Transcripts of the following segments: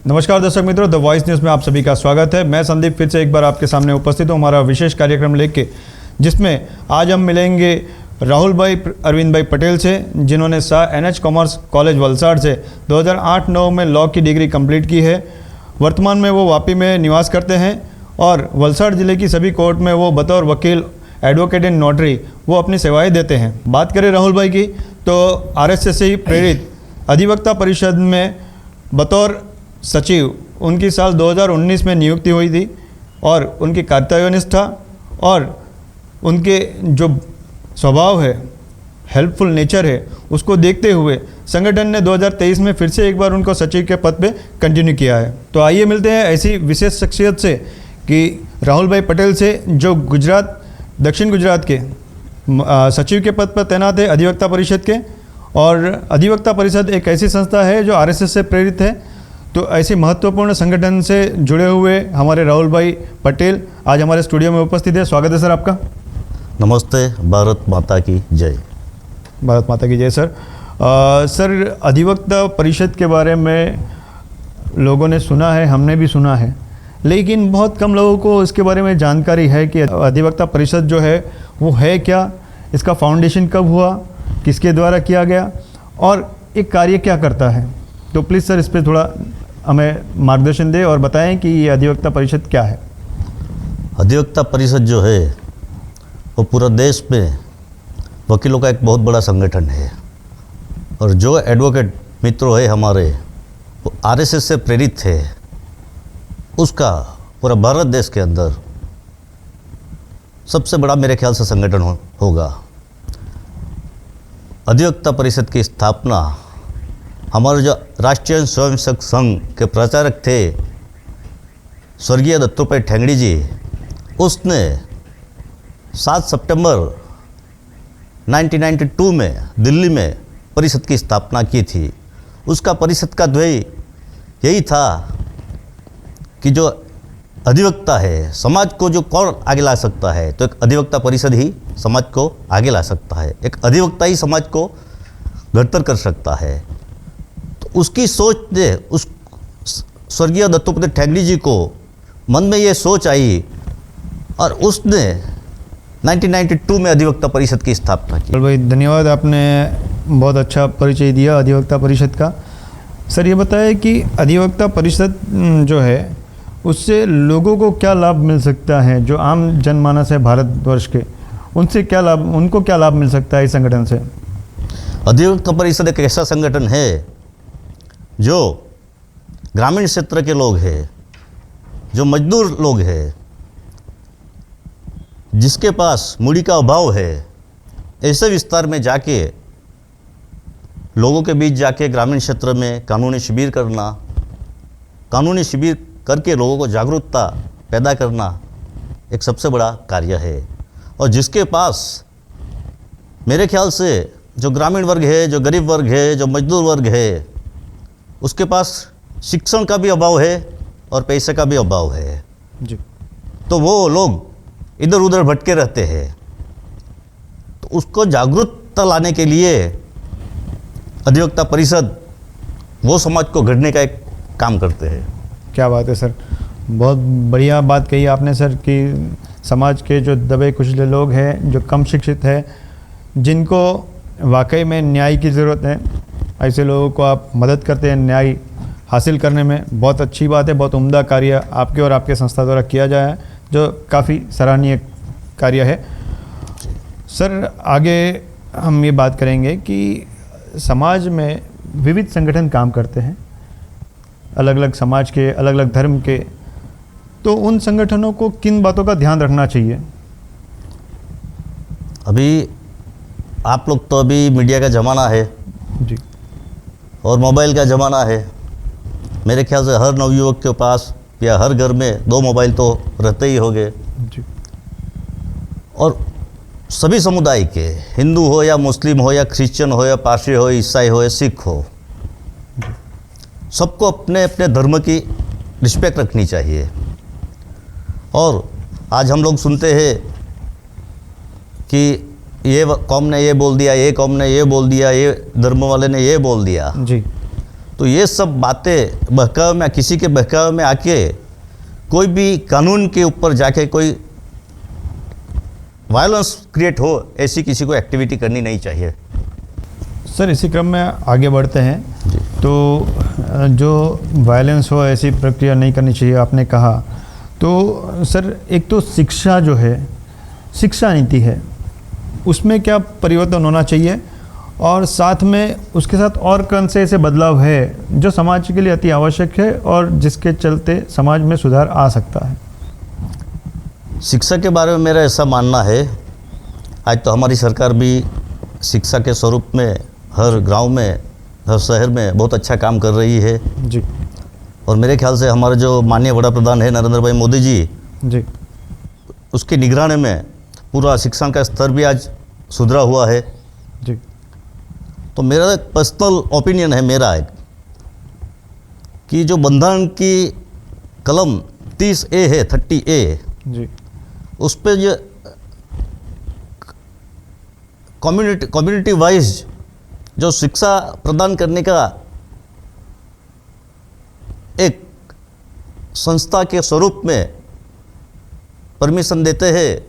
नमस्कार दर्शक मित्रों, द वॉइस न्यूज़ में आप सभी का स्वागत है। मैं संदीप फिर से एक बार आपके सामने उपस्थित हूँ हमारा विशेष कार्यक्रम लेके, जिसमें आज हम मिलेंगे राहुल भाई अरविंद भाई पटेल से, जिन्होंने NH कॉमर्स कॉलेज वलसाड़ से 2008-9 में लॉ की डिग्री कंप्लीट की है। वर्तमान में वो वापी में निवास करते हैं और वलसाड़ ज़िले की सभी कोर्ट में वो बतौर वकील, एडवोकेट एंड नोटरी वो अपनी सेवाएं देते हैं। बात करें राहुल भाई की, तो RSS से ही प्रेरित अधिवक्ता परिषद में बतौर सचिव उनकी साल 2019 में नियुक्ति हुई थी और उनकी कर्तव्यनिष्ठा और उनके जो स्वभाव है, हेल्पफुल नेचर है, उसको देखते हुए संगठन ने 2023 में फिर से एक बार उनको सचिव के पद पे कंटिन्यू किया है। तो आइए मिलते हैं ऐसी विशेष शख्सियत से कि राहुल भाई पटेल से, जो दक्षिण गुजरात के सचिव के पद पर तैनात है अधिवक्ता परिषद के। और अधिवक्ता परिषद एक ऐसी संस्था है जो RSS से प्रेरित है। तो ऐसे महत्वपूर्ण संगठन से जुड़े हुए हमारे राहुल भाई पटेल आज हमारे स्टूडियो में उपस्थित है। स्वागत है सर आपका। नमस्ते, भारत माता की जय। भारत माता की जय सर। सर, अधिवक्ता परिषद के बारे में लोगों ने सुना है, हमने भी सुना है, लेकिन बहुत कम लोगों को इसके बारे में जानकारी है कि अधिवक्ता परिषद जो है वो है क्या, इसका फाउंडेशन कब हुआ, किसके द्वारा किया गया और एक कार्य क्या करता है। तो प्लीज़ सर इस पर थोड़ा हमें मार्गदर्शन दें और बताएं कि ये अधिवक्ता परिषद क्या है। अधिवक्ता परिषद जो है वो पूरा देश में वकीलों का एक बहुत बड़ा संगठन है और जो एडवोकेट मित्रों है हमारे वो RSS से प्रेरित है। उसका पूरा भारत देश के अंदर सबसे बड़ा मेरे ख्याल से संगठन होगा। अधिवक्ता परिषद की स्थापना हमारे जो राष्ट्रीय स्वयंसेवक संघ के प्रचारक थे स्वर्गीय दत्तोपंत ठेंगड़ी जी, उसने 7 सितंबर 1992 में दिल्ली में परिषद की स्थापना की थी। उसका परिषद का ध्येय यही था कि जो अधिवक्ता है, समाज को जो कौन आगे ला सकता है, तो एक अधिवक्ता परिषद ही समाज को आगे ला सकता है। एक अधिवक्ता ही समाज को बेहतर कर सकता है। तो उसकी सोच ने उस स्वर्गीय दत्तोपंत ठेंगड़ी जी को मन में ये सोच आई और उसने 1992 में अधिवक्ता परिषद की स्थापना की। भाई धन्यवाद, आपने बहुत अच्छा परिचय दिया अधिवक्ता परिषद का। सर ये बताएं कि अधिवक्ता परिषद जो है उससे लोगों को क्या लाभ मिल सकता है, जो आम जनमानस है भारतवर्ष के, उनसे क्या लाभ, उनको क्या लाभ मिल सकता है इस संगठन से। अधिवक्ता परिषद एक ऐसा संगठन है जो ग्रामीण क्षेत्र के लोग हैं, जो मजदूर लोग हैं, जिसके पास मूड़ी का अभाव है, ऐसे विस्तार में जाके लोगों के बीच जाके ग्रामीण क्षेत्र में कानूनी शिविर करना, कानूनी शिविर करके लोगों को जागरूकता पैदा करना एक सबसे बड़ा कार्य है। और जिसके पास मेरे ख्याल से जो ग्रामीण वर्ग है, जो गरीब वर्ग है, जो मजदूर वर्ग है, उसके पास शिक्षण का भी अभाव है और पैसे का भी अभाव है जी। तो वो लोग इधर उधर भटके रहते हैं। तो उसको जागरूकता लाने के लिए अधिवक्ता परिषद वो समाज को गढ़ने का एक काम करते हैं। क्या बात है सर, बहुत बढ़िया बात कही आपने सर कि समाज के जो दबे कुचले लोग हैं, जो कम शिक्षित हैं, जिनको वाकई में न्याय की ज़रूरत है, ऐसे लोगों को आप मदद करते हैं न्याय हासिल करने में। बहुत अच्छी बात है, बहुत उम्दा कार्य आपके और आपके संस्था द्वारा किया जाए है, जो काफ़ी सराहनीय कार्य है। सर आगे हम ये बात करेंगे कि समाज में विविध संगठन काम करते हैं, अलग अलग समाज के, अलग अलग धर्म के, तो उन संगठनों को किन बातों का ध्यान रखना चाहिए। अभी आप लोग तो अभी मीडिया का ज़माना है जी, और मोबाइल का ज़माना है। मेरे ख्याल से हर नवयुवक के पास या हर घर में 2 मोबाइल तो रहते ही होंगे जी। और सभी समुदाय के, हिंदू हो या मुस्लिम हो या क्रिश्चियन हो या पारसी हो, ईसाई हो या सिख हो, सबको अपने अपने धर्म की रिस्पेक्ट रखनी चाहिए। और आज हम लोग सुनते हैं कि ये कौम ने ये बोल दिया, ये कौम ने ये बोल दिया, ये धर्म वाले ने ये बोल दिया। जी। तो ये सब बातें बहकावे में, किसी के बहकावे में आके कोई भी कानून के ऊपर जाके कोई वायलेंस क्रिएट हो, ऐसी किसी को एक्टिविटी करनी नहीं चाहिए। सर इसी क्रम में आगे बढ़ते हैं। तो जो वायलेंस हो ऐसी प्रक्रिया नहीं करनी चाहिए आपने कहा। तो सर एक तो शिक्षा जो है, शिक्षा नीति है, उसमें क्या परिवर्तन होना चाहिए, और साथ में उसके साथ और कौन से ऐसे बदलाव है जो समाज के लिए अति आवश्यक है और जिसके चलते समाज में सुधार आ सकता है? शिक्षा के बारे में मेरा ऐसा मानना है, आज तो हमारी सरकार भी शिक्षा के स्वरूप में हर गांव में, हर शहर में बहुत अच्छा काम कर रही है जी। और मेरे ख्याल से हमारे जो माननीय बड़ा प्रधान है नरेंद्र भाई मोदी जी, उसकी निगरानी में पूरा शिक्षा का स्तर भी आज सुधरा हुआ है जी। तो मेरा एक पर्सनल ओपिनियन है मेरा एक, कि जो बंधारण की कलम 30A है, 30A जी। उस पर जो कम्युनिटी वाइज जो शिक्षा प्रदान करने का एक संस्था के स्वरूप में परमिशन देते हैं,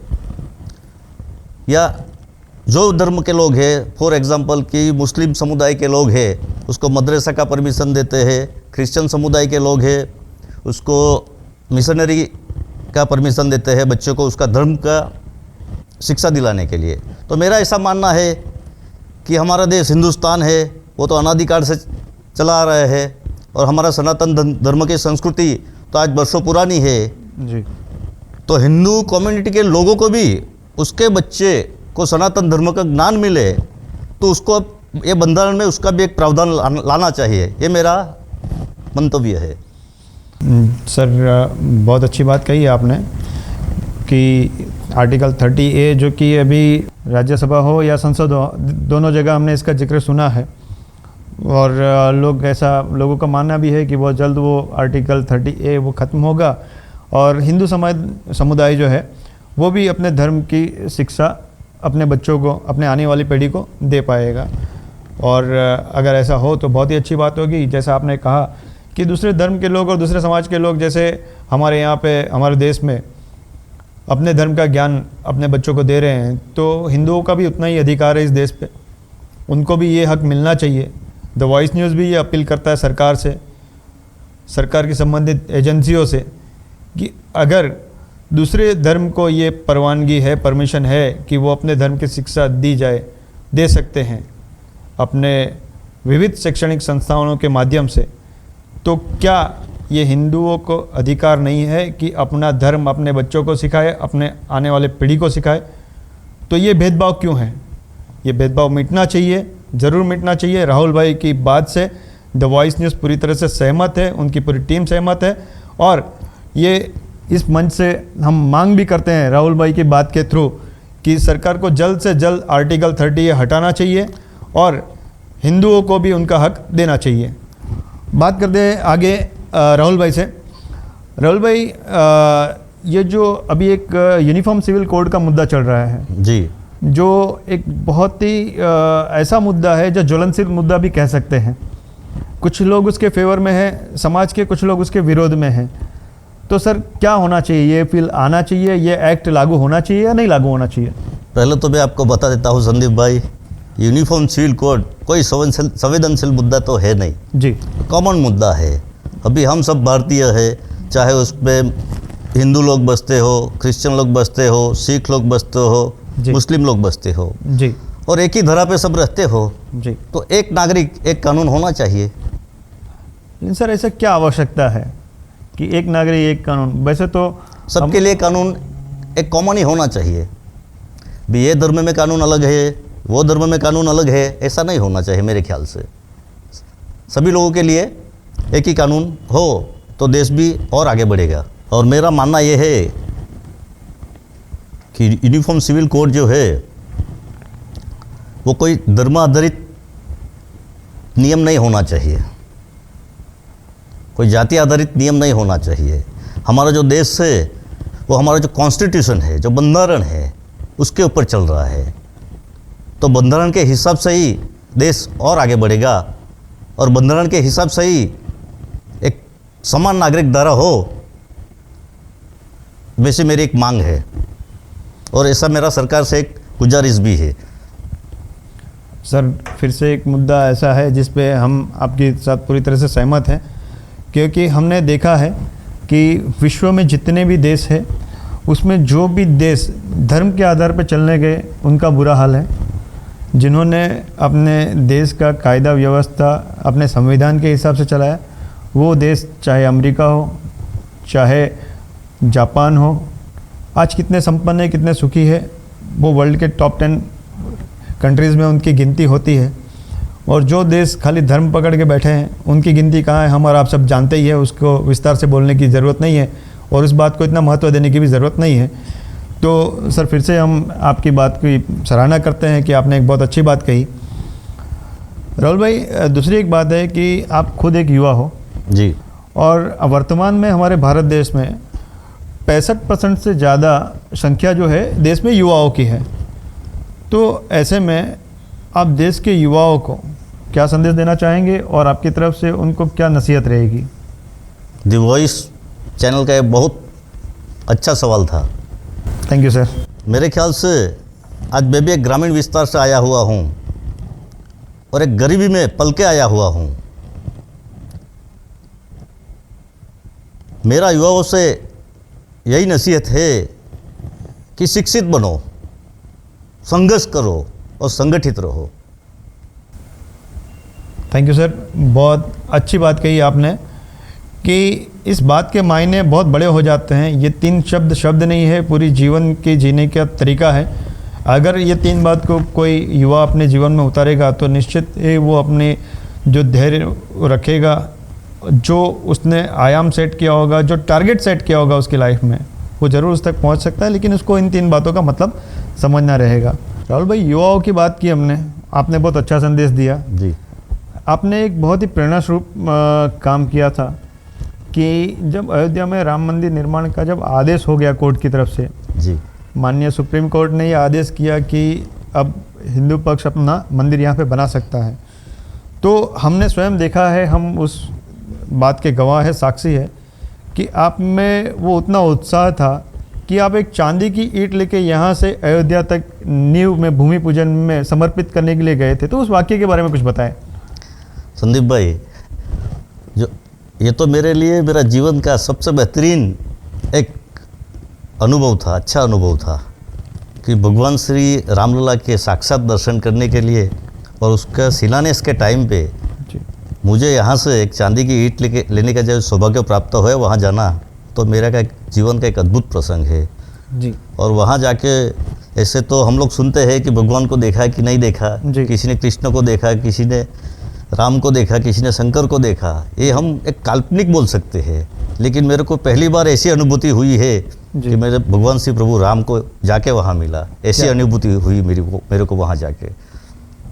या जो धर्म के लोग हैं, फॉर एग्जांपल कि मुस्लिम समुदाय के लोग हैं उसको मदरसा का परमिशन देते हैं, क्रिश्चियन समुदाय के लोग हैं उसको मिशनरी का परमिशन देते हैं बच्चों को उसका धर्म का शिक्षा दिलाने के लिए। तो मेरा ऐसा मानना है कि हमारा देश हिंदुस्तान है, वो तो अनादिकाल से चला आ रहा है और हमारा सनातन धर्म की संस्कृति तो आज वर्षों पुरानी है जी। तो हिंदू कम्युनिटी के लोगों को भी उसके बच्चे को सनातन धर्म का ज्ञान मिले तो उसको ये बंधारण में उसका भी एक प्रावधान लाना चाहिए, ये मेरा मंतव्य है। सर बहुत अच्छी बात कही आपने कि आर्टिकल 30A जो कि अभी राज्यसभा हो या संसद हो, दोनों जगह हमने इसका जिक्र सुना है और लोगों का मानना भी है कि बहुत जल्द वो आर्टिकल 30A वो ख़त्म होगा और हिंदू समुदाय जो है वो भी अपने धर्म की शिक्षा अपने बच्चों को, अपने आने वाली पीढ़ी को दे पाएगा। और अगर ऐसा हो तो बहुत ही अच्छी बात होगी। जैसा आपने कहा कि दूसरे धर्म के लोग और दूसरे समाज के लोग जैसे हमारे यहाँ पे हमारे देश में अपने धर्म का ज्ञान अपने बच्चों को दे रहे हैं, तो हिंदुओं का भी उतना ही अधिकार है इस देश पे, उनको भी ये हक मिलना चाहिए। द वॉइस न्यूज़ भी ये अपील करता है सरकार से, सरकार की संबंधित एजेंसियों से, कि अगर दूसरे धर्म को ये परवानगी है, परमिशन है कि वो अपने धर्म की शिक्षा दी जाए, दे सकते हैं अपने विविध शैक्षणिक संस्थानों के माध्यम से, तो क्या ये हिंदुओं को अधिकार नहीं है कि अपना धर्म अपने बच्चों को सिखाए, अपने आने वाले पीढ़ी को सिखाए? तो ये भेदभाव क्यों है? ये भेदभाव मिटना चाहिए, ज़रूर मिटना चाहिए। राहुल भाई की बात से द वॉइस न्यूज़ पूरी तरह से सहमत है, उनकी पूरी टीम सहमत है और ये इस मंच से हम मांग भी करते हैं राहुल भाई की बात के थ्रू कि सरकार को जल्द से जल्द आर्टिकल 30 हटाना चाहिए और हिंदुओं को भी उनका हक देना चाहिए। बात करते हैं आगे राहुल भाई से। राहुल भाई, ये जो अभी एक यूनिफॉर्म सिविल कोड का मुद्दा चल रहा है जी, जो एक बहुत ही ऐसा मुद्दा है जो ज्वलनशील मुद्दा भी कह सकते हैं। कुछ लोग उसके फेवर में हैं समाज के, कुछ लोग उसके विरोध में हैं। तो सर क्या होना चाहिए? ये बिल आना चाहिए, ये एक्ट लागू होना चाहिए या नहीं लागू होना चाहिए? पहले तो मैं आपको बता देता हूँ संदीप भाई, यूनिफॉर्म सिविल कोड कोई संवेदनशील मुद्दा तो है नहीं जी, कॉमन मुद्दा है। अभी हम सब भारतीय है, चाहे उस पर हिंदू लोग बसते हो, क्रिश्चियन लोग बसते हो, सिख लोग बसते हो, मुस्लिम लोग बसते हो जी, और एक ही धरा पे सब रहते हो जी, तो एक नागरिक एक कानून होना चाहिए। लेकिन सर ऐसा क्या आवश्यकता है कि एक नागरिक एक कानून? वैसे तो सबके लिए कानून एक कॉमन ही होना चाहिए। भी ये धर्म में कानून अलग है, वो धर्म में कानून अलग है, ऐसा नहीं होना चाहिए मेरे ख्याल से। सभी लोगों के लिए एक ही कानून हो तो देश भी और आगे बढ़ेगा। और मेरा मानना ये है कि यूनिफॉर्म सिविल कोड जो है वो कोई धर्म आधारित नियम नहीं होना चाहिए, कोई जाति आधारित नियम नहीं होना चाहिए। हमारा जो देश है वो हमारा जो कॉन्स्टिट्यूशन है, जो बंधारण है, उसके ऊपर चल रहा है। तो बंधारण के हिसाब से ही देश और आगे बढ़ेगा और बंधन के हिसाब से ही एक समान नागरिक धारा हो, वैसे मेरी एक मांग है और ऐसा मेरा सरकार से एक गुजारिश भी है। सर फिर से एक मुद्दा ऐसा है जिस पे हम आपके साथ पूरी तरह से सहमत हैं, क्योंकि हमने देखा है कि विश्व में जितने भी देश हैं उसमें जो भी देश धर्म के आधार पर चलने गए उनका बुरा हाल है। जिन्होंने अपने देश का कायदा व्यवस्था अपने संविधान के हिसाब से चलाया, वो देश चाहे अमेरिका हो चाहे जापान हो, आज कितने संपन्न है, कितने सुखी है, वो वर्ल्ड के टॉप 10 कंट्रीज़ में उनकी गिनती होती है। और जो देश खाली धर्म पकड़ के बैठे हैं उनकी गिनती कहाँ है, हम और आप सब जानते ही है, उसको विस्तार से बोलने की ज़रूरत नहीं है और इस बात को इतना महत्व देने की भी ज़रूरत नहीं है। तो सर फिर से हम आपकी बात की सराहना करते हैं कि आपने एक बहुत अच्छी बात कही। राहुल भाई, दूसरी एक बात है कि आप खुद एक युवा हो जी, और वर्तमान में हमारे भारत देश में 65% से ज़्यादा संख्या जो है देश में युवाओं की है। तो ऐसे में आप देश के युवाओं को क्या संदेश देना चाहेंगे और आपकी तरफ से उनको क्या नसीहत रहेगी? द वॉइस चैनल का एक बहुत अच्छा सवाल था। Thank you sir. मेरे ख्याल से आज मैं भी एक ग्रामीण विस्तार से आया हुआ हूँ और एक गरीबी में पल के आया हुआ हूँ। मेरा युवाओं से यही नसीहत है कि शिक्षित बनो, संघर्ष करो और संगठित रहो। थैंक यू सर, बहुत अच्छी बात कही आपने कि इस बात के मायने बहुत बड़े हो जाते हैं। ये 3 शब्द नहीं है, पूरी जीवन के जीने का तरीका है। अगर ये 3 बात को कोई युवा अपने जीवन में उतारेगा तो निश्चित ही वो अपने जो धैर्य रखेगा, जो उसने आयाम सेट किया होगा, जो टारगेट सेट किया होगा उसकी लाइफ में, वो ज़रूर उस तक पहुंच सकता है। लेकिन उसको इन 3 बातों का मतलब समझना रहेगा। राहुल भाई, युवाओं की बात की हमने, आपने बहुत अच्छा संदेश दिया जी। आपने एक बहुत ही प्रेरणास्वरूप काम किया था कि जब अयोध्या में राम मंदिर निर्माण का जब आदेश हो गया कोर्ट की तरफ से, जी, माननीय सुप्रीम कोर्ट ने ये आदेश किया कि अब हिंदू पक्ष अपना मंदिर यहाँ पे बना सकता है, तो हमने स्वयं देखा है, हम उस बात के गवाह है, साक्षी है कि आप में वो उतना उत्साह था कि आप एक चांदी की ईंट लेके यहाँ से अयोध्या तक नींव में भूमि पूजन में समर्पित करने के लिए गए थे। तो उस वाक्य के बारे में कुछ बताएं। संदीप भाई, जो ये तो मेरे लिए मेरा जीवन का सबसे बेहतरीन एक अनुभव था, अच्छा अनुभव था कि भगवान श्री रामलला के साक्षात दर्शन करने के लिए और उसका शिलान्यास के टाइम पे मुझे यहाँ से एक चांदी की ईंट लेने का जब सौभाग्य प्राप्त हुआ, वहाँ जाना तो मेरा का जीवन का एक अद्भुत प्रसंग है जी। और वहाँ जाके ऐसे तो हम लोग सुनते हैं कि भगवान को देखा कि नहीं देखा, किसी ने कृष्ण को देखा, किसी ने राम को देखा, किसी ने शंकर को देखा, ये हम एक काल्पनिक बोल सकते हैं। लेकिन मेरे को पहली बार ऐसी अनुभूति हुई है कि मेरे भगवान श्री प्रभु राम को जाके वहाँ मिला, ऐसी अनुभूति हुई मेरे को वहाँ जाके।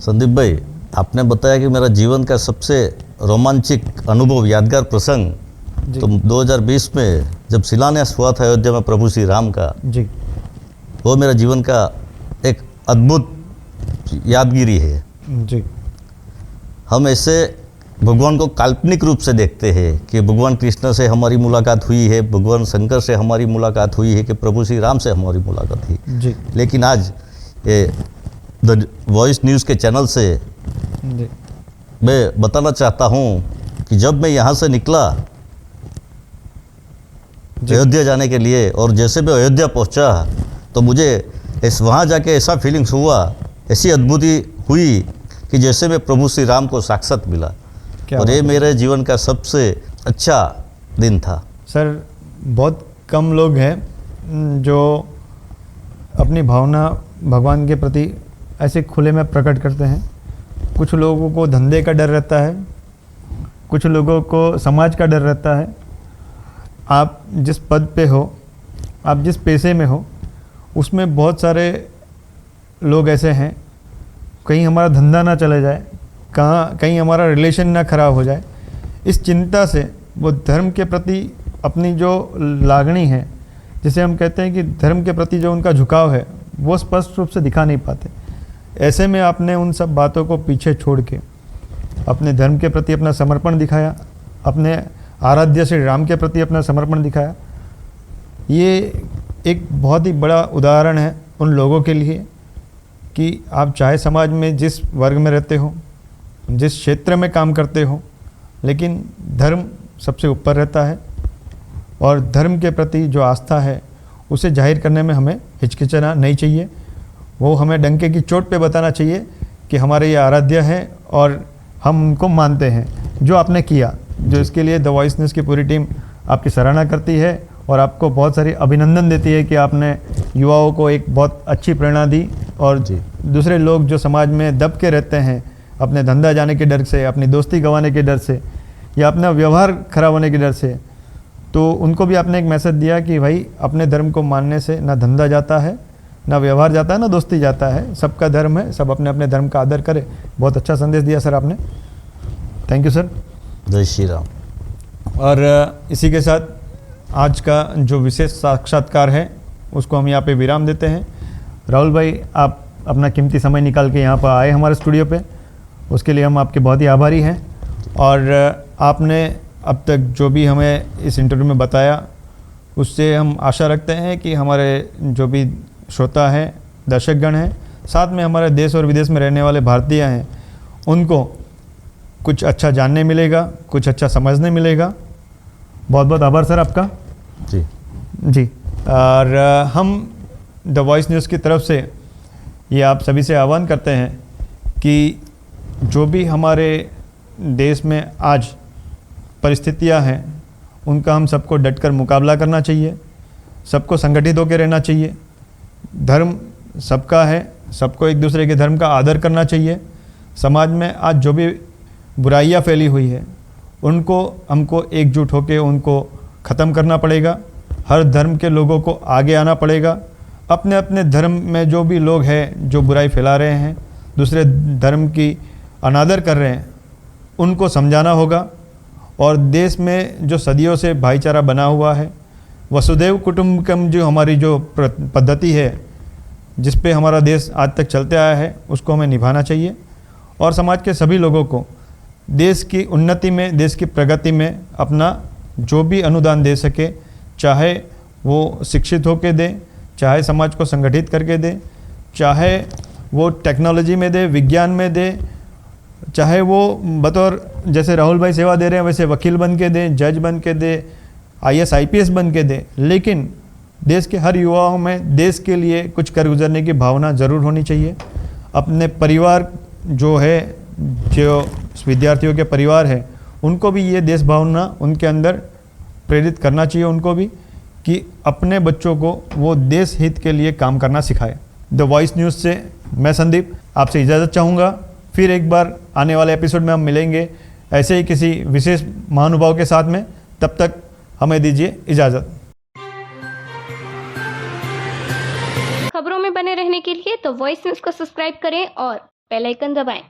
संदीप भाई, आपने बताया कि मेरा जीवन का सबसे रोमांचक अनुभव, यादगार प्रसंग, तो 2020 में जब शिलान्यास हुआ था अयोध्या में प्रभु श्री राम का जी, वो मेरा जीवन का एक अद्भुत यादगिरी है जी। हम ऐसे भगवान को काल्पनिक रूप से देखते हैं कि भगवान कृष्ण से हमारी मुलाकात हुई है, भगवान शंकर से हमारी मुलाकात हुई है, कि प्रभु श्री राम से हमारी मुलाकात हुई जी। लेकिन आज ये द वॉइस न्यूज़ के चैनल से जी। मैं बताना चाहता हूँ कि जब मैं यहाँ से निकला अयोध्या जाने के लिए और जैसे मैं अयोध्या पहुँचा तो मुझे वहाँ जाके ऐसा फीलिंग्स हुआ, ऐसी अद्भुति हुई कि जैसे मैं प्रभु श्री राम को साक्षात मिला। और ये मेरे जीवन का सबसे अच्छा दिन था। सर, बहुत कम लोग हैं जो अपनी भावना भगवान के प्रति ऐसे खुले में प्रकट करते हैं। कुछ लोगों को धंधे का डर रहता है, कुछ लोगों को समाज का डर रहता है। आप जिस पद पे हो, आप जिस पेशे में हो, उसमें बहुत सारे लोग ऐसे हैं, कहीं हमारा धंधा ना चले जाए, कहीं हमारा रिलेशन ना खराब हो जाए। इस चिंता से वो धर्म के प्रति अपनी जो लागणी है, जिसे हम कहते हैं कि धर्म के प्रति जो उनका झुकाव है, वो स्पष्ट रूप से दिखा नहीं पाते। ऐसे में आपने उन सब बातों को पीछे छोड़ के अपने धर्म के प्रति अपना समर्पण दिखाया, अपने आराध्य श्री राम के प्रति अपना समर्पण दिखाया। ये एक बहुत ही बड़ा उदाहरण है उन लोगों के लिए कि आप चाहे समाज में जिस वर्ग में रहते हो, जिस क्षेत्र में काम करते हो, लेकिन धर्म सबसे ऊपर रहता है और धर्म के प्रति जो आस्था है उसे जाहिर करने में हमें हिचकिचाना नहीं चाहिए। वो हमें डंके की चोट पे बताना चाहिए कि हमारे ये आराध्य है और हम उनको मानते हैं। जो आपने किया, जो इसके लिए द वॉइस न्यूज़ की पूरी टीम आपकी सराहना करती है और आपको बहुत सारी अभिनंदन देती है कि आपने युवाओं को एक बहुत अच्छी प्रेरणा दी। और दूसरे लोग जो समाज में दब के रहते हैं अपने धंधा जाने के डर से, अपनी दोस्ती गंवाने के डर से या अपना व्यवहार खराब होने के डर से, तो उनको भी आपने एक मैसेज दिया कि भाई अपने धर्म को मानने से ना धंधा जाता है, ना व्यवहार जाता है, ना दोस्ती जाता है। सबका धर्म है, सब अपने अपने धर्म का आदर करे। बहुत अच्छा संदेश दिया सर आपने, थैंक यू सर। जय श्री राम। और इसी के साथ आज का जो विशेष साक्षात्कार है उसको हम यहाँ पे विराम देते हैं। राहुल भाई, आप अपना कीमती समय निकाल के यहाँ पर आए हमारे स्टूडियो पे, उसके लिए हम आपके बहुत ही आभारी हैं। और आपने अब तक जो भी हमें इस इंटरव्यू में बताया उससे हम आशा रखते हैं कि हमारे जो भी श्रोता हैं, दर्शकगण हैं, साथ में हमारे देश और विदेश में रहने वाले भारतीय हैं, उनको कुछ अच्छा जानने मिलेगा, कुछ अच्छा समझने मिलेगा। बहुत बहुत आभार सर आपका। जी। और हम द वॉइस न्यूज़ की तरफ से ये आप सभी से आह्वान करते हैं कि जो भी हमारे देश में आज परिस्थितियां हैं उनका हम सबको डटकर मुकाबला करना चाहिए, सबको संगठित होकर रहना चाहिए। धर्म सबका है, सबको एक दूसरे के धर्म का आदर करना चाहिए। समाज में आज जो भी बुराइयां फैली हुई है उनको हमको एकजुट होकर उनको ख़त्म करना पड़ेगा। हर धर्म के लोगों को आगे आना पड़ेगा। अपने अपने धर्म में जो भी लोग हैं जो बुराई फैला रहे हैं, दूसरे धर्म की अनादर कर रहे हैं, उनको समझाना होगा। और देश में जो सदियों से भाईचारा बना हुआ है, वसुधैव कुटुंबकम जो हमारी जो पद्धति है जिस पे हमारा देश आज तक चलते आया है, उसको हमें निभाना चाहिए। और समाज के सभी लोगों को देश की उन्नति में, देश की प्रगति में अपना जो भी अनुदान दे सके, चाहे वो शिक्षित होकर दे, चाहे समाज को संगठित करके दे, चाहे वो टेक्नोलॉजी में दे, विज्ञान में दे, चाहे वो बतौर जैसे राहुल भाई सेवा दे रहे हैं वैसे वकील बन के दे, जज बन के दे, IAS IPS बन के दे। लेकिन देश के हर युवाओं में देश के लिए कुछ कर गुजरने की भावना ज़रूर होनी चाहिए। अपने परिवार जो है, जो विद्यार्थियों के परिवार है, उनको भी ये देश भावना उनके अंदर प्रेरित करना चाहिए, उनको भी कि अपने बच्चों को वो देश हित के लिए काम करना सिखाए। द वॉइस न्यूज़ से मैं संदीप आपसे इजाज़त चाहूँगा। फिर एक बार आने वाले एपिसोड में हम मिलेंगे ऐसे ही किसी विशेष महानुभाव के साथ में। तब तक हमें दीजिए इजाज़त। खबरों में बने रहने के लिए तो वॉइस न्यूज़ को सब्सक्राइब करें और बेल आइकन दबाएं।